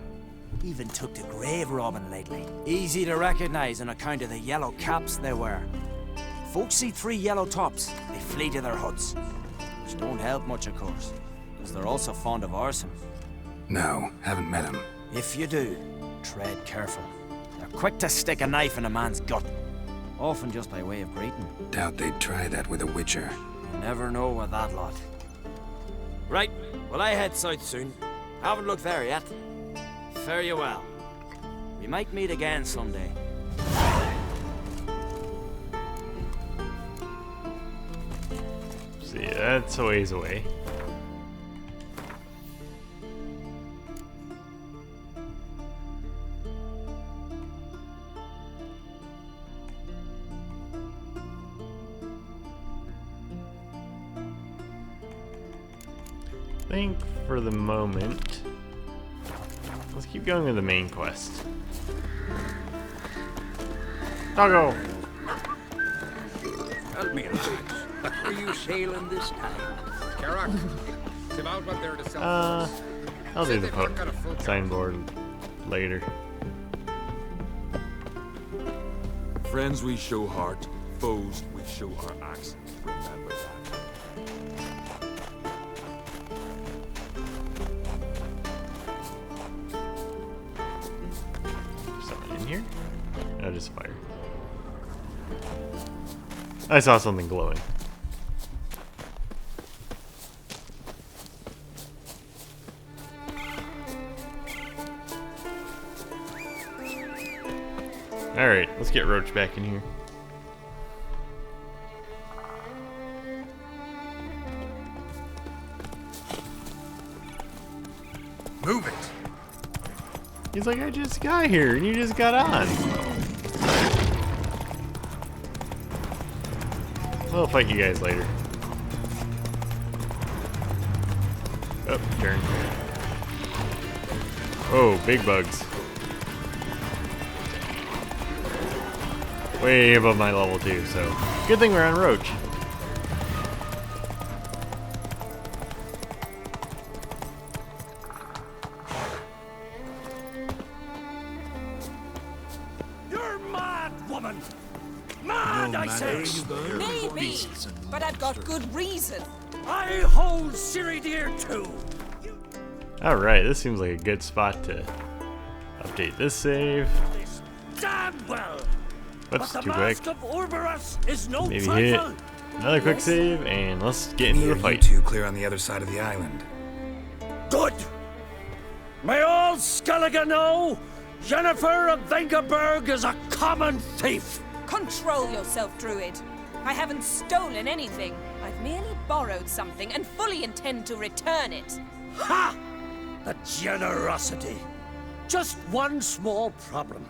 Even took to grave robbing lately. Easy to recognize on account of the yellow caps they wear. Folks see 3 yellow tops, they flee to their huts. Which don't help much, of course, because they're also fond of arson. No, haven't met him. If you do, tread careful. They're quick to stick a knife in a man's gut, often just by way of greeting. Doubt they'd try that with a Witcher. You never know with that lot. Right, well I head south soon. Haven't looked there yet. Fare you well. We might meet again someday. See, that's a ways away. I think for the moment, let's keep going with the main quest. Doggo! Help me, lads. Are you sailing this time? Karak, it's about what they're to sell. I'll do the signboard later. Friends, we show heart. Foes, we show our actions. Remember that. Something in here? No, just fire. I saw something glowing. Alright, let's get Roach back in here. Move it! He's like, I just got here and you just got on. I'll fight you guys later. Oh, turn. Oh, big bugs. Way above my level 2, so good thing we're on Roach. You're mad, woman! Mad, I say! Maybe, but I've got good reason. I hold Ciri dear too! Alright, this seems like a good spot to update this save. Damn well! Whoops, But too the quick. Mask of Orberus is no Maybe trifle. hit another quick save, and let's get into the You fight. two clear on the other side of the island. Good! May all Skellige know Jennifer of Vengerberg is a common thief! Control yourself, Druid. I haven't stolen anything. I've merely borrowed something and fully intend to return it. Ha! The generosity. Just one small problem.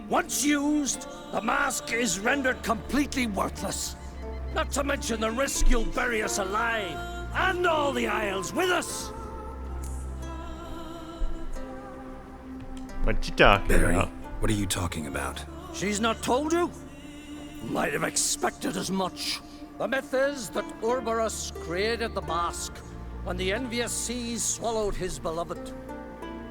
Once used, the mask is rendered completely worthless. Not to mention the risk you'll bury us alive, and all the Isles with us. What you talking Barry, about? what are you talking about? She's not told you? Might have expected as much. The myth is that Orberus created the mask when the envious seas swallowed his beloved.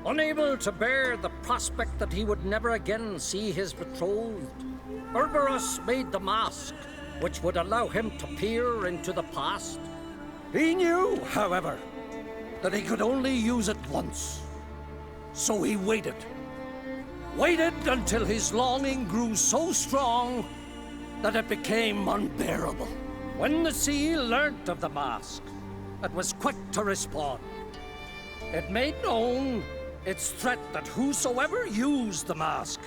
Unable to bear the prospect that he would never again see his betrothed, Orberus made the mask, which would allow him to peer into the past. He knew, however, that he could only use it once. So he waited. Waited until his longing grew so strong that it became unbearable. When the sea learnt of the mask, it was quick to respond. It made known its threat that whosoever used the mask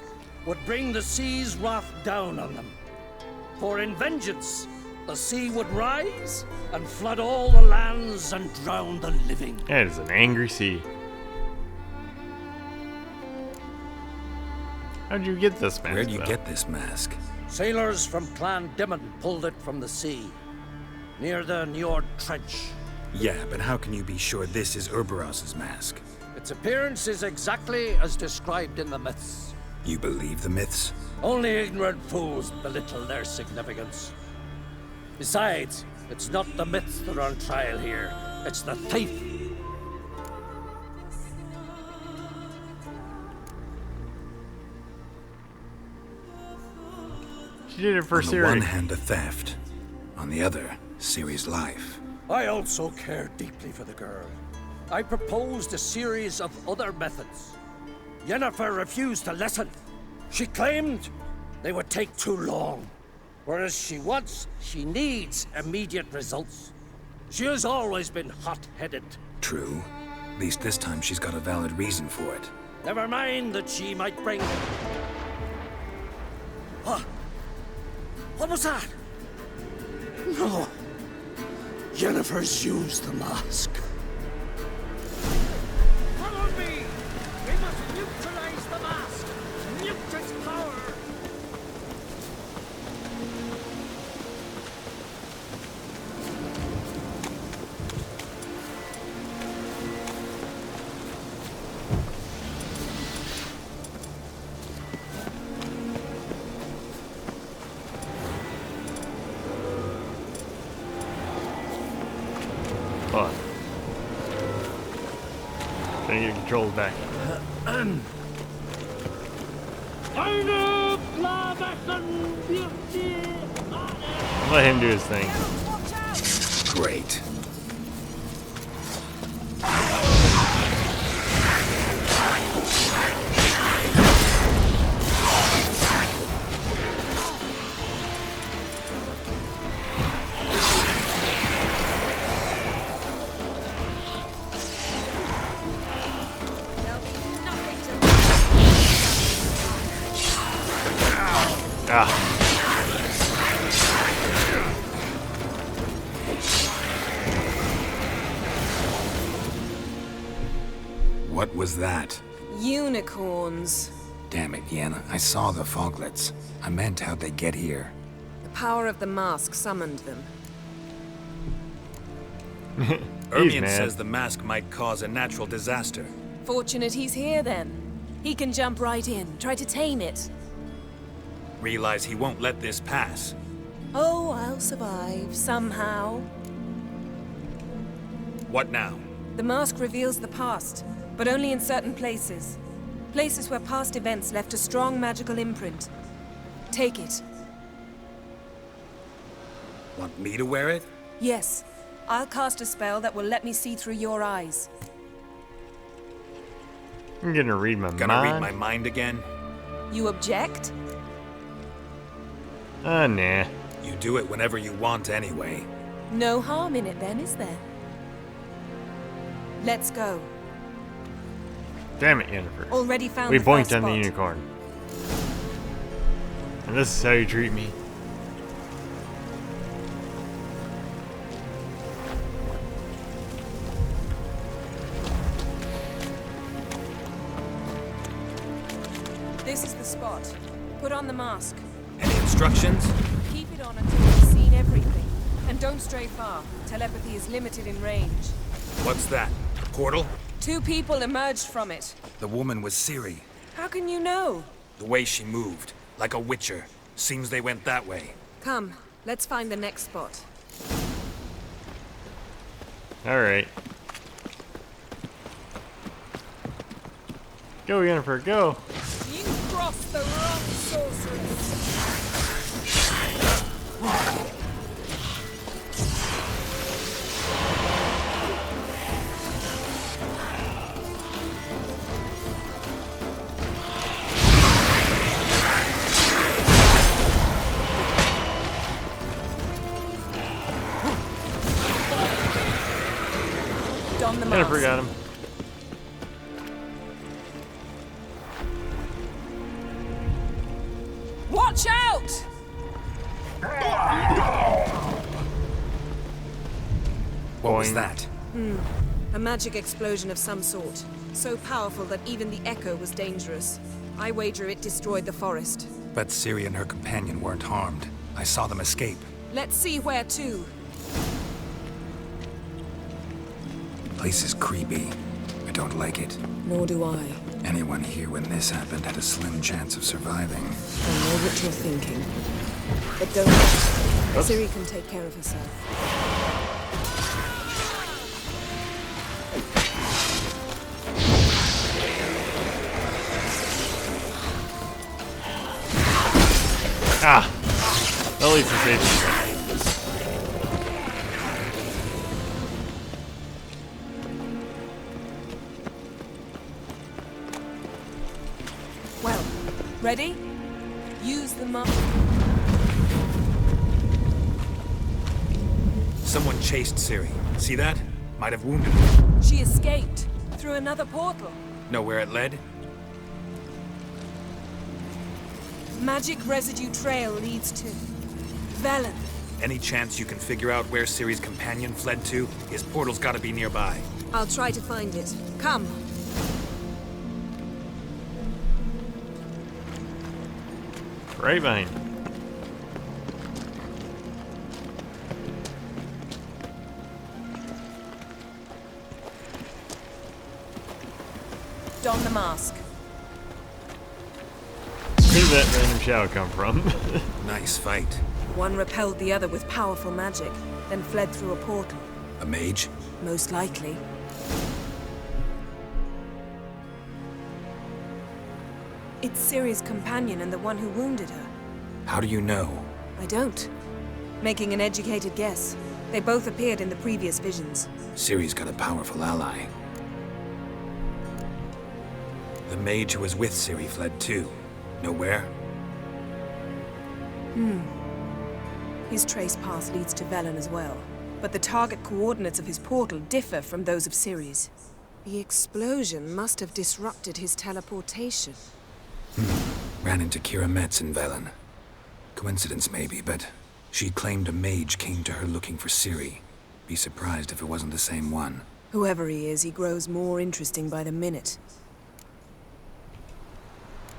would bring the sea's wrath down on them. For in vengeance, the sea would rise and flood all the lands and drown the living. That is an angry sea. How'd you get this mask? Where'd you get this mask? Sailors from Clan Dimon pulled it from the sea, near the Njord Trench. Yeah, but how can you be sure this is Urberos's mask? Its appearance is exactly as described in the myths. You believe the myths? Only ignorant fools belittle their significance. Besides, it's not the myths that are on trial here, it's the thief. She did it for Ciri. On the one hand, a theft. On the other, Ciri's life. I also care deeply for the girl. I proposed a series of other methods. Yennefer refused to listen. She claimed they would take too long. Whereas she needs immediate results. She has always been hot-headed. True. At least this time she's got a valid reason for it. Never mind that she might bring... What? What was that? No. Yennefer's used the mask. Follow me! We must neutralize the mask! Nuke its power! Hold on. Trying to get control back. Let him do his thing. Great. What was that? Unicorns. Damn it, Yenna. I saw the foglets. I meant how'd they get here? The power of the mask summoned them. Ermion says the mask might cause a natural disaster. Fortunate he's here then. He can jump right in, try to tame it. Realize he won't let this pass. Oh, I'll survive, somehow. What now? The mask reveals the past, but only in certain places. Places where past events left a strong magical imprint. Take it. Want me to wear it? Yes. I'll cast a spell that will let me see through your eyes. I'm gonna read my mind. Gonna read my mind again? You object? Nah. You do it whenever you want anyway. No harm in it then, is there? Let's go. Damn it, Yennefer. Already found we the boinked first on the spot. unicorn. And this is how you treat me. This is the spot. Put on the mask. Any instructions? Keep it on until you've seen everything. And don't stray far. Telepathy is limited in range. What's that? A portal? 2 people emerged from it. The woman was Ciri. How can you know? The way she moved, like a witcher. Seems they went that way. Come, let's find the next spot. Alright. Go, Yennefer, go! You crossed the wrong sorceress. Don the Jennifer mask. got him. Watch out! What was that? A magic explosion of some sort. So powerful that even the echo was dangerous. I wager it destroyed the forest. But Ciri and her companion weren't harmed. I saw them escape. Let's see where to. Place is creepy. I don't like it. Nor do I. Anyone here when this happened had a slim chance of surviving. I know what you're thinking. But don't. Ciri can take care of herself. Ah! At least it's safe. Well, ready? Use the mark. Someone chased Ciri. See that? Might have wounded her. She escaped through another portal. Know where it led? Magic residue trail leads to Velen. Any chance you can figure out where Ciri's companion fled to? His portal's gotta be nearby. I'll try to find it. Come. Right behind. Don the mask. Where did that random shadow come from? Nice fight. One repelled the other with powerful magic, then fled through a portal. A mage? Most likely. It's Ciri's companion and the one who wounded her. How do you know? I don't. Making an educated guess. They both appeared in the previous visions. Ciri's got a powerful ally. The mage who was with Ciri fled too. Know where? His trace path leads to Velen as well. But the target coordinates of his portal differ from those of Ciri's. The explosion must have disrupted his teleportation. Ran into Kira Metz in Velen. Coincidence maybe, but she claimed a mage came to her looking for Ciri. Be surprised if it wasn't the same one. Whoever he is, he grows more interesting by the minute.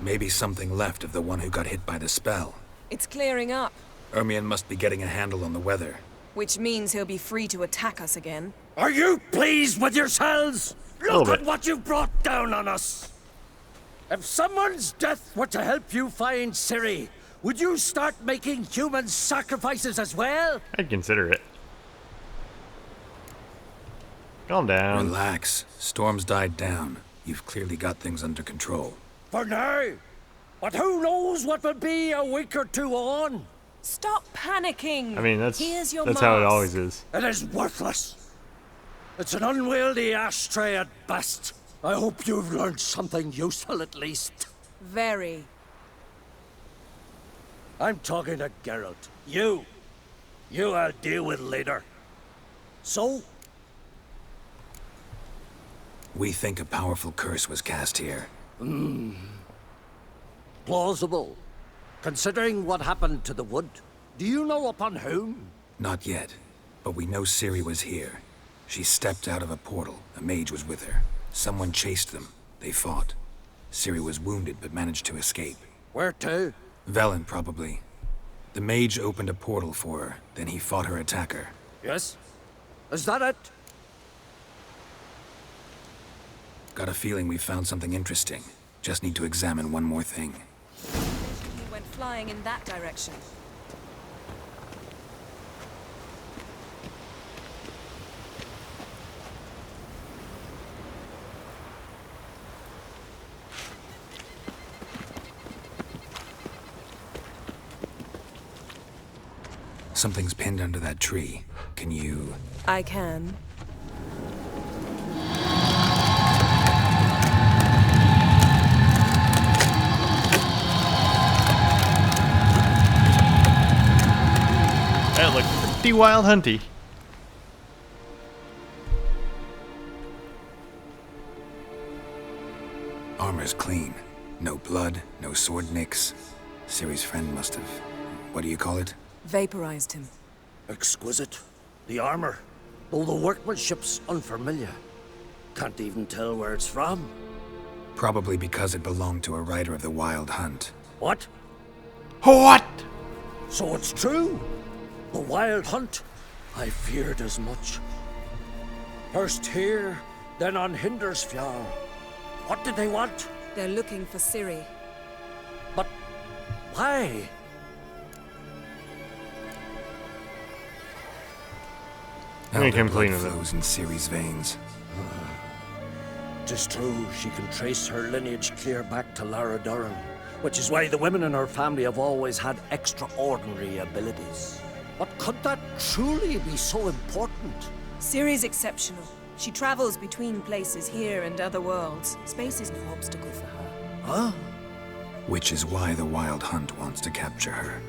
Maybe something left of the one who got hit by the spell. It's clearing up, Ermion must be getting a handle on the weather. which means he'll be free to attack us again. Are you pleased with yourselves? Look at what you've brought down on us. If someone's death were to help you find Ciri, would you start making human sacrifices as well? I'd consider it. Calm down. Relax. Storm's died down. You've clearly got things under control. For now. But who knows what will be a week or two on? Stop panicking. I mean, that's Here's your how it mask. always is. It is worthless. It's an unwieldy ashtray at best. I hope you've learned something useful at least. Very. I'm talking to Geralt. You I'll deal with later. So? We think a powerful curse was cast here. Plausible. Considering what happened to the wood. Do you know upon whom? Not yet, but we know Ciri was here. She stepped out of a portal. A mage was with her. Someone chased them. They fought. Ciri was wounded but managed to escape. Where to? Velen, probably. The mage opened a portal for her, then he fought her attacker. Yes? Is that it? Got a feeling we found something interesting. Just need to examine one more thing. He went flying in that direction. Something's pinned under that tree. Can you... I can. That looked pretty wild hunty. Armor's clean. No blood, no sword nicks. Ciri's friend must have... what do you call it? Vaporized him. Exquisite. The armor, though the workmanship's unfamiliar. Can't even tell where it's from. Probably because it belonged to a rider of the Wild Hunt. What? What? So it's true. The Wild Hunt. I feared as much. First here, then on Hindersfjall. What did they want? They're looking for Ciri. But why? Let me come clean blood with it. flows in Ciri's veins. 'Tis true, she can trace her lineage clear back to Lara Durran, which is why the women in her family have always had extraordinary abilities. But could that truly be so important? Ciri's exceptional. She travels between places here and other worlds. Space is no obstacle for her. Huh? Which is why the Wild Hunt wants to capture her.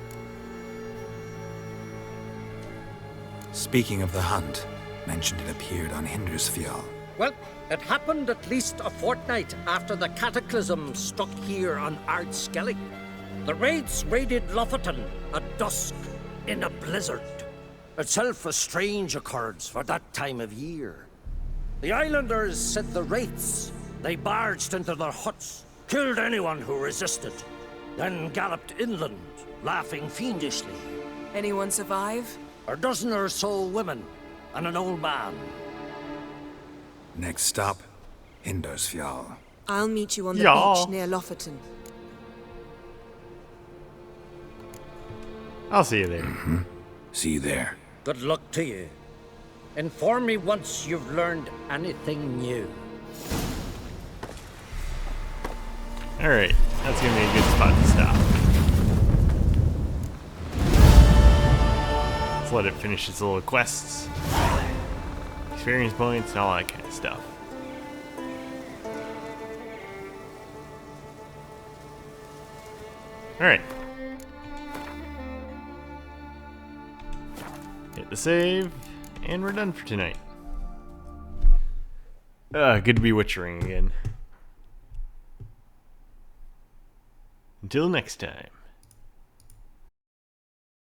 Speaking of the hunt, mentioned it appeared on Hindersfjall. Well, it happened at least a fortnight after the cataclysm struck here on Ardskellig. The raids raided Lofoten at dusk in a blizzard. Itself a strange occurrence for that time of year. The islanders sent the wraiths. They barged into their huts, killed anyone who resisted, then galloped inland, laughing fiendishly. Anyone survive? A dozen or so women, and an old man. Next stop, Hindersfjall. I'll meet you on the Yeah. beach near Lofoten. I'll see you there. See you there. Good luck to you. Inform me once you've learned anything new. Alright, that's gonna be a good spot to stop. Let's let it finish its little quests. Experience points and all that kind of stuff. Alright. Hit the save, and we're done for tonight. Good to be witchering again. Until next time.